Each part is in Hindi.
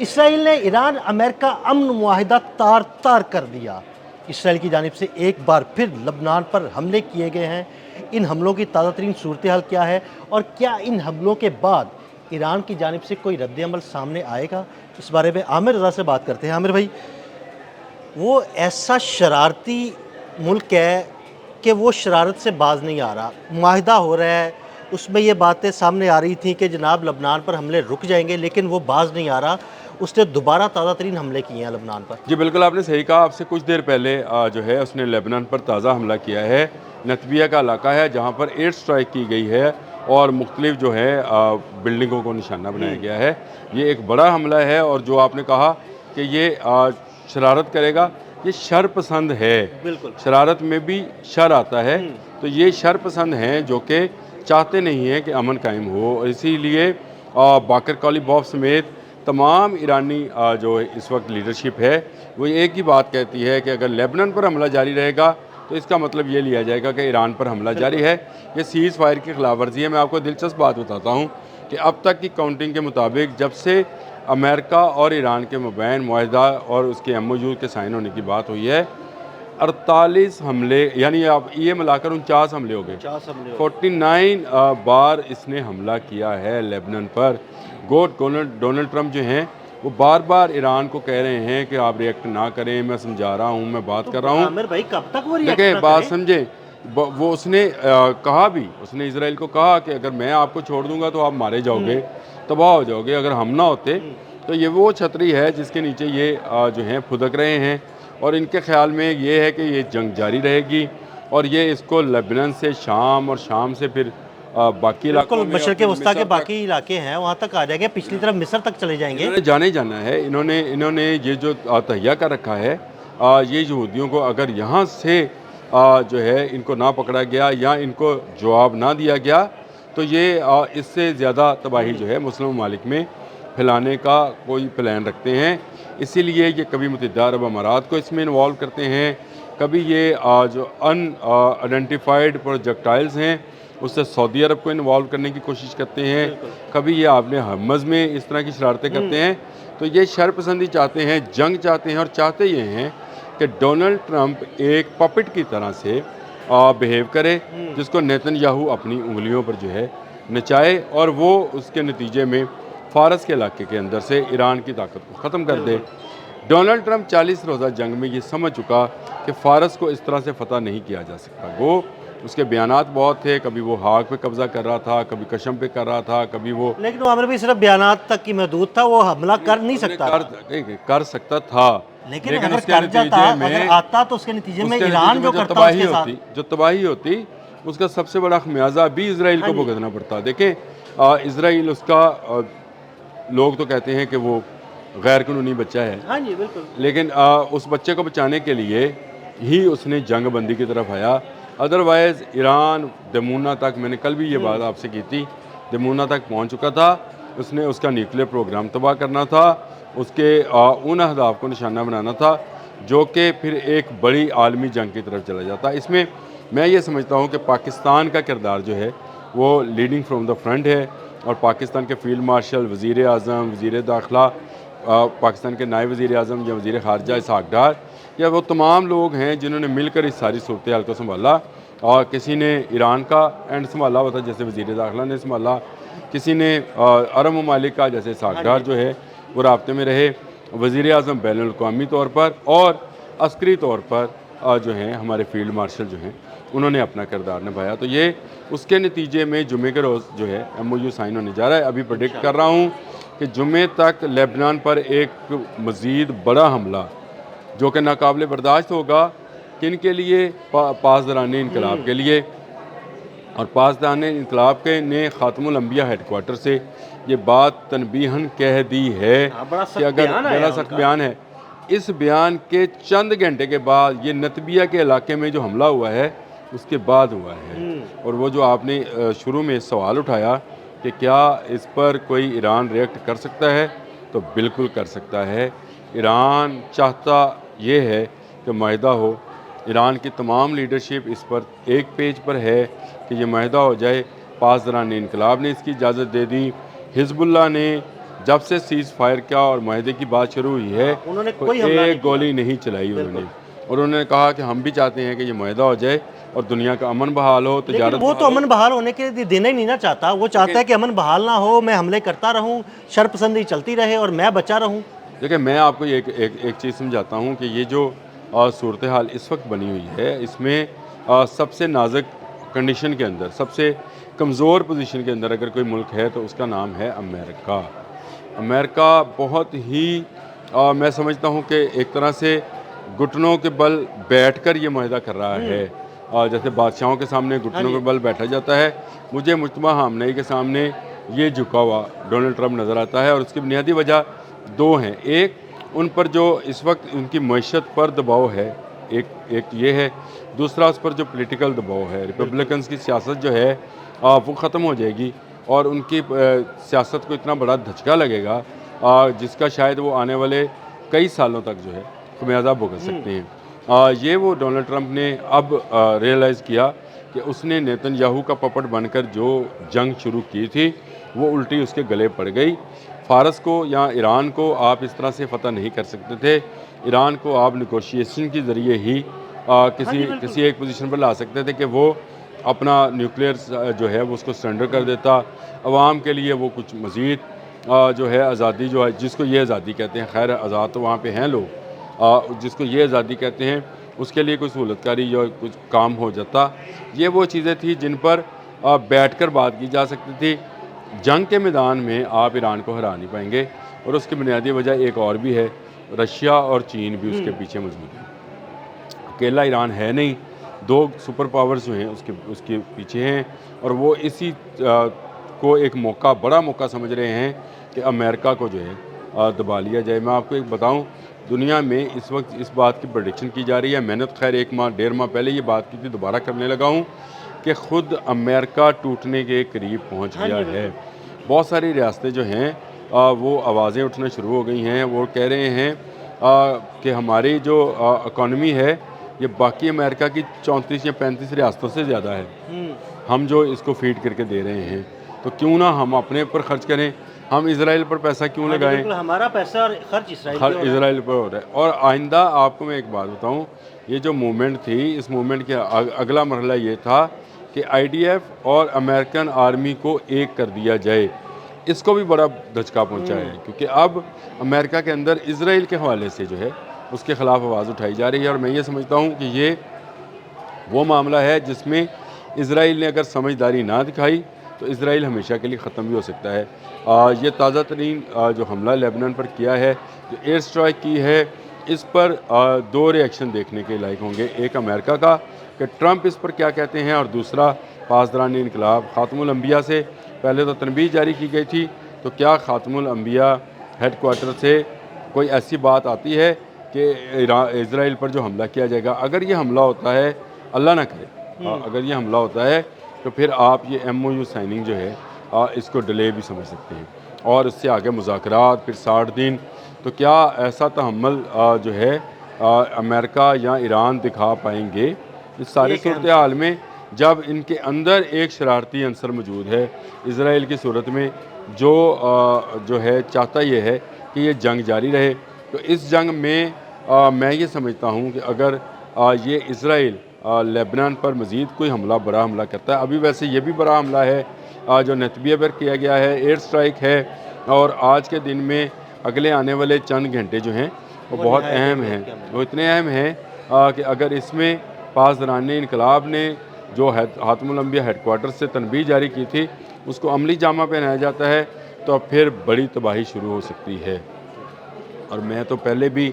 इसराइल ने ईरान अमेरिका अमन मुआहिदा तार तार कर दिया। इसराइल की जानिब से एक बार फिर लबनान पर हमले किए गए हैं। इन हमलों की ताज़ा तरीन सूरत हाल क्या है और क्या इन हमलों के बाद ईरान की जानिब से कोई रद्द-ए-अमल सामने आएगा? इस बारे में आमिर रज़ा से बात करते हैं। आमिर भाई, वो ऐसा शरारती मुल्क है कि वो शरारत से बाज नहीं आ रहा। मुआहिदा हो रहा है, उसमें ये बातें सामने आ रही थी कि जनाब लबनान पर हमले रुक जाएंगे, लेकिन वो बाज नहीं आ रहा। उसने दोबारा ताज़ा तरीन हमले किए हैं लबनान पर। जी बिल्कुल, आपने सही कहा। आपसे कुछ देर पहले जो है उसने लेबनान पर ताज़ा हमला किया है। नतबिया का इलाका है जहाँ पर एयर स्ट्राइक की गई है और मुख्तलिफ जो है बिल्डिंगों को निशाना बनाया गया है। ये एक बड़ा हमला है और जो आपने कहा कि ये शरारत करेगा, ये शर पसंद है। बिल्कुल। शरारत में भी शर आता है, तो ये शर पसंद हैं जो कि चाहते नहीं हैं कि अमन कायम हो। और इसीलिए बाकर कौलिबॉफ समेत तमाम ईरानी जो इस वक्त लीडरशिप है वो एक ही बात कहती है कि अगर लेबनान पर हमला जारी रहेगा तो इसका मतलब ये लिया जाएगा कि ईरान पर हमला जारी है। ये सीज़ फायर की खिलाफ वर्जी है। मैं आपको दिलचस्प बात बताता हूँ कि अब तक की काउंटिंग के मुताबिक जब से अमेरिका और ईरान के मबैन मुआहिदा और उसके MOU के साइन होने की बात हुई है, 48 हमले, यानी आप ये मिलाकर 49 हमले हो गए। 49 बार इसने हमला किया है लेबनान पर। डोनाल्ड ट्रंप जो हैं वो बार बार ईरान को कह रहे हैं कि आप रिएक्ट ना करें, मैं समझा रहा हूँ, मैं बात कर रहा हूँ। आमिर भाई, कब तक वो रिएक्ट देखें, ना बात करें? समझें। वो उसने कहा भी, उसने इसराइल को कहा कि अगर मैं आपको छोड़ दूंगा तो आप मारे जाओगे, तबाह हो जाओगे। अगर हम ना होते तो ये वो छतरी है जिसके नीचे ये जो हैं फुदक रहे हैं। और इनके ख्याल में ये है कि ये जंग जारी रहेगी और ये इसको लेबनान से शाम और शाम से फिर बाकी इलाकों बिल्कुल, में मशरिक़ वस्ता के मिस्र तक बाकी इलाके हैं वहाँ तक आ जाएंगे, पिछली तरफ मिस्र तक चले जाएंगे। इन्होंने जाने ही जाना है। इन्होंने ये जो तहिया कर रखा है, ये यहूदियों को अगर यहाँ से जो है इनको ना पकड़ा गया या इनको जवाब ना दिया गया तो ये इससे ज़्यादा तबाही जो है मुस्लिम ममालिक में फैलाने का कोई प्लान रखते हैं। इसीलिए ये कभी मुत्तहिदा अरब अमारात को इसमें इन्वॉल्व करते हैं, कभी ये जो आइडेंटिफाइड प्रोजेक्टाइल्स हैं उससे सऊदी अरब को इन्वॉल्व करने की कोशिश करते हैं, कभी ये आपने हरमज़ में इस तरह की शरारतें करते हैं। तो ये शरपसंदी चाहते हैं, जंग चाहते हैं और चाहते ये हैं कि डोनाल्ड ट्रंप एक पपेट की तरह से बिहेव करे जिसको नेतन्याहू अपनी उंगलियों पर जो है नचाए और वो उसके नतीजे में फ़ारस के इलाके के अंदर से ईरान की ताकत को ख़त्म कर दे। डोनाल्ड ट्रंप 40 रोज़ा जंग में ये समझ चुका कि फ़ारस को इस तरह से फ़तह नहीं किया जा सकता। वो उसके बयानात बहुत थे, कभी वो हाक पे कब्ज़ा कर रहा था, कभी कशम पे कर रहा था, कभी वो, लेकिन वो आमिर भाई सिर्फ बयानात तक की महदूद था, वो हमला कर नहीं सकता था। कर सकता था, लेकिन अगर उसके कर जाता, नतीजे में अगर आता तो उसके नतीजे में उसके ईरान नतीजे जो में करता उसके साथ, जो तबाही होती उसका सबसे बड़ा खमियाजा भी इसराइल को भुगतना पड़ता। देखें, इसराइल उसका लोग तो कहते हैं कि वो गैर कानूनी बच्चा है। हाँ जी बिल्कुल। लेकिन उस बच्चे को बचाने के लिए ही उसने जंग बंदी की तरफ आया। अदरवाइज़ ईरान दमूना तक, मैंने कल भी ये बात आपसे की थी, दमूना तक पहुंच चुका था। उसने उसका न्यूक्लियर प्रोग्राम तबाह करना था, उसके उन अहदाफ को निशाना बनाना था जो कि फिर एक बड़ी आलमी जंग की तरफ चला जाता। इसमें मैं ये समझता हूँ कि पाकिस्तान का किरदार जो है वो लीडिंग फ्रॉम द फ्रंट है और पाकिस्तान के फील्ड मार्शल, वज़ीर आज़म, वज़ीर दाखिला, पाकिस्तान के नायब वज़ीर आज़म या वज़ीर ख़ारजा इसहाक़ डार, या वो तमाम लोग हैं जिन्होंने मिलकर इस सारी सूरत हाल को संभाला। और किसी ने ईरान का एंड संभाला हुआ था जैसे वज़ीर दाखिला ने संभाला, किसी ने अरब ममालिक का जैसे इसहाक़ डार जो है वो राब्ते में रहे, वज़ीर आज़म बैनुल अक़वामी तौर पर और अस्करी तौर पर जो हैं हमारे फील्ड मार्शल जो हैं उन्होंने अपना किरदार निभाया। तो ये उसके नतीजे में जुमे के रोज़ जो है MOU साइन होने जा रहा है। अभी प्रेडिक्ट कर रहा हूँ कि जुमे तक लेबनान पर एक मज़ीद बड़ा हमला जो कि नाकाबिले बर्दाश्त होगा किन के लिए, पासदारान इनकलाब के लिए। और पासदारान इनकलाब के ने ख़ातमुल अंबिया हेडक्वार्टर से ये बात तनबीहन कह दी है कि अगर बड़ा सख्त बयान है, इस बयान के चंद घंटे के बाद ये नतबिया के इलाके में जो हमला हुआ है उसके बाद हुआ है। और वो जो आपने शुरू में सवाल उठाया कि क्या इस पर कोई ईरान रिएक्ट कर सकता है, तो बिल्कुल कर सकता है। ईरान चाहता ये है कि माहिदा हो, ईरान की तमाम लीडरशिप इस पर एक पेज पर है कि ये माहिदा हो जाए। पासदारान इनकलाब ने इसकी इजाज़त दे दी, हिज़्बुल्लाह ने, जब से सीज़ फायर का और माहदे की बात शुरू हुई है, उन्होंने तो कोई हमला नहीं एक गोली नहीं चलाई उन्होंने। और उन्होंने कहा कि हम भी चाहते हैं कि ये माहदा हो जाए और दुनिया का अमन बहाल हो, लेकिन तजारत वो तो अमन बहाल होने के देना ही नहीं ना चाहता, वो चाहता है कि अमन बहाल ना हो, मैं हमले करता रहूं, शरपसंदी चलती रहे और मैं बचा रहूं। देखिए, मैं आपको ये एक चीज़ समझाता हूँ कि ये जो सूरत हाल इस वक्त बनी हुई है, इसमें सबसे नाजुक कंडीशन के अंदर, सबसे कमज़ोर पोजीशन के अंदर अगर कोई मुल्क है तो उसका नाम है अमेरिका। अमेरिका बहुत ही मैं समझता हूँ कि एक तरह से घुटनों के बल बैठकर ये माहिदा कर रहा है। जैसे बादशाहों के सामने घुटनों के बल बैठा जाता है, मुझे मुज्तमा हामनई के सामने ये झुका हुआ डोनाल्ड ट्रंप नज़र आता है। और उसकी बुनियादी वजह दो हैं। एक, उन पर जो इस वक्त उनकी मईशत पर दबाव है, एक ये है। दूसरा, उस पर जो पॉलिटिकल दबाव है, रिपब्लिकन्स की सियासत जो है वो ख़त्म हो जाएगी और उनकी सियासत को इतना बड़ा धचका लगेगा जिसका शायद वो आने वाले कई सालों तक जो है खमियाजा भुगत सकते हैं। ये वो डोनाल्ड ट्रंप ने अब रियलाइज़ किया कि उसने नेतन्याहू का पपट बनकर जो जंग शुरू की थी वो उल्टी उसके गले पड़ गई। फ़ारस को या ईरान को आप इस तरह से फ़तह नहीं कर सकते थे। ईरान को आप निगोशिएशन के ज़रिए ही किसी एक पोजीशन पर ला सकते थे कि वो अपना न्यूक्लियर जो है वो उसको सरेंडर कर देता। अवाम के लिए वो कुछ मज़ीद जो है आज़ादी जो है, जिसको ये आज़ादी कहते हैं, खैर आज़ाद तो वहाँ पे हैं लोग, जिसको ये आज़ादी कहते हैं, उसके लिए कोई सहूलतकारी या कुछ काम हो जाता। ये वो चीज़ें थी जिन पर बैठकर बात की जा सकती थी। जंग के मैदान में आप ईरान को हरा नहीं पाएंगे। और उसकी बुनियादी वजह एक और भी है, रशिया और चीन भी उसके पीछे मौजूद है। अकेला ईरान है नहीं, दो सुपर पावर्स जो हैं उसके पीछे हैं और वो इसी को एक मौका, बड़ा मौका समझ रहे हैं कि अमेरिका को जो है दबा लिया जाए। मैं आपको एक बताऊं, दुनिया में इस वक्त इस बात की प्रेडिक्शन की जा रही है, मैंने तो खैर 1 माह 1.5 माह पहले ये बात की थी, दोबारा करने लगा हूँ, कि ख़ुद अमेरिका टूटने के करीब पहुँच गया है। बहुत सारी रियासतें जो हैं वो आवाज़ें उठना शुरू हो गई हैं। वो कह रहे हैं कि हमारी जो इकॉनमी है ये बाकी अमेरिका की 34 या 35 रियासतों से ज़्यादा है। हम जो इसको फीड करके दे रहे हैं, तो क्यों ना हम अपने पर खर्च करें, हम इज़राइल पर पैसा क्यों लगाएं। हमारा पैसा और खर्च इज़राइल पर हो रहा है। और आइंदा आपको मैं एक बात बताऊं, ये जो मूवमेंट थी, इस मूवमेंट के अगला मरहला ये था कि IDF और अमेरिकन आर्मी को एक कर दिया जाए। इसको भी बड़ा धचका पहुंचा है, क्योंकि अब अमेरिका के अंदर इज़राइल के हवाले से जो है उसके ख़िलाफ़ आवाज़ उठाई जा रही है। और मैं ये समझता हूँ कि ये वो मामला है जिसमें इज़राइल ने अगर समझदारी ना दिखाई तो इज़राइल हमेशा के लिए ख़त्म भी हो सकता है। ये ताज़ा तरीन जो हमला लेबनान पर किया है, जो एयर स्ट्राइक की है, इस पर 2 रिएक्शन देखने के लायक होंगे। एक अमेरिका का कि ट्रंप इस पर क्या कहते हैं, और दूसरा पासदारान इनकलाब खातमुल अंबिया से पहले तो तनबीह जारी की गई थी, तो क्या खातमुल अंबिया हेडक्वार्टर से कोई ऐसी बात आती है कि इज़राइल पर जो हमला किया जाएगा। अगर ये हमला होता है, अल्लाह ना करे, अगर ये हमला होता है तो फिर आप ये MOU साइनिंग जो है इसको डिले भी समझ सकते हैं और इससे आगे मुज़ाकरात, फिर 60 दिन। तो क्या ऐसा तहम्मुल जो है अमेरिका या ईरान दिखा पाएंगे इस सारी सूरत हाल में, जब इनके अंदर एक शरारती अंसर मौजूद है इज़राइल की सूरत में, जो है चाहता ये है कि ये जंग जारी रहे। तो इस जंग में मैं ये समझता हूँ कि अगर ये इज़राइल लेबनान पर मज़ीद कोई हमला, बड़ा हमला करता है, अभी वैसे ये भी बड़ा हमला है जो नतबिया पर किया गया है, एयर स्ट्राइक है, और आज के दिन में अगले आने वाले चंद घंटे जो हैं वो बहुत अहम हैं। वो इतने अहम हैं कि अगर इसमें पासदारान इनकलाब ने जो खातमुल अंबिया हेडक्वार्टर से तनबीह जारी की थी उसको अमली जामा पहनाया जाता है तो फिर बड़ी तबाही शुरू हो सकती है। और मैं तो पहले भी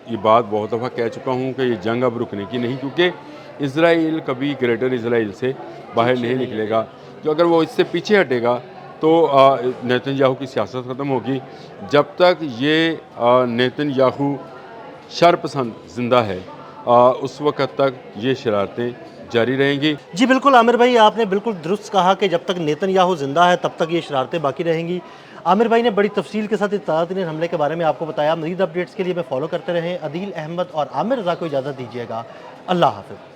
ये बात बहुत दफ़ा कह चुका हूँ कि ये जंग अब रुकने की नहीं, क्योंकि इज़राइल कभी ग्रेटर इज़राइल से बाहर नहीं निकलेगा। जो अगर वो इससे पीछे हटेगा तो नेतन्याहू की सियासत ख़त्म होगी। जब तक ये नेतन्याहू शरपसंद ज़िंदा है उस वक़्त तक ये शरारतें जारी रहेंगी। जी बिल्कुल आमिर भाई, आपने बिल्कुल दुरुस्त कहा कि जब तक नेतन्याहू जिंदा है तब तक ये शरारतें बाकी रहेंगी। आमिर भाई ने बड़ी तफसील के साथ इस ताज़ा हमले के बारे में आपको बताया। मज़ीद अपडेट्स के लिए मैं फॉलो करते रहें। अदील अहमद और आमिर रज़ा को इजाज़त दीजिएगा। अल्लाह हाफ़िज़।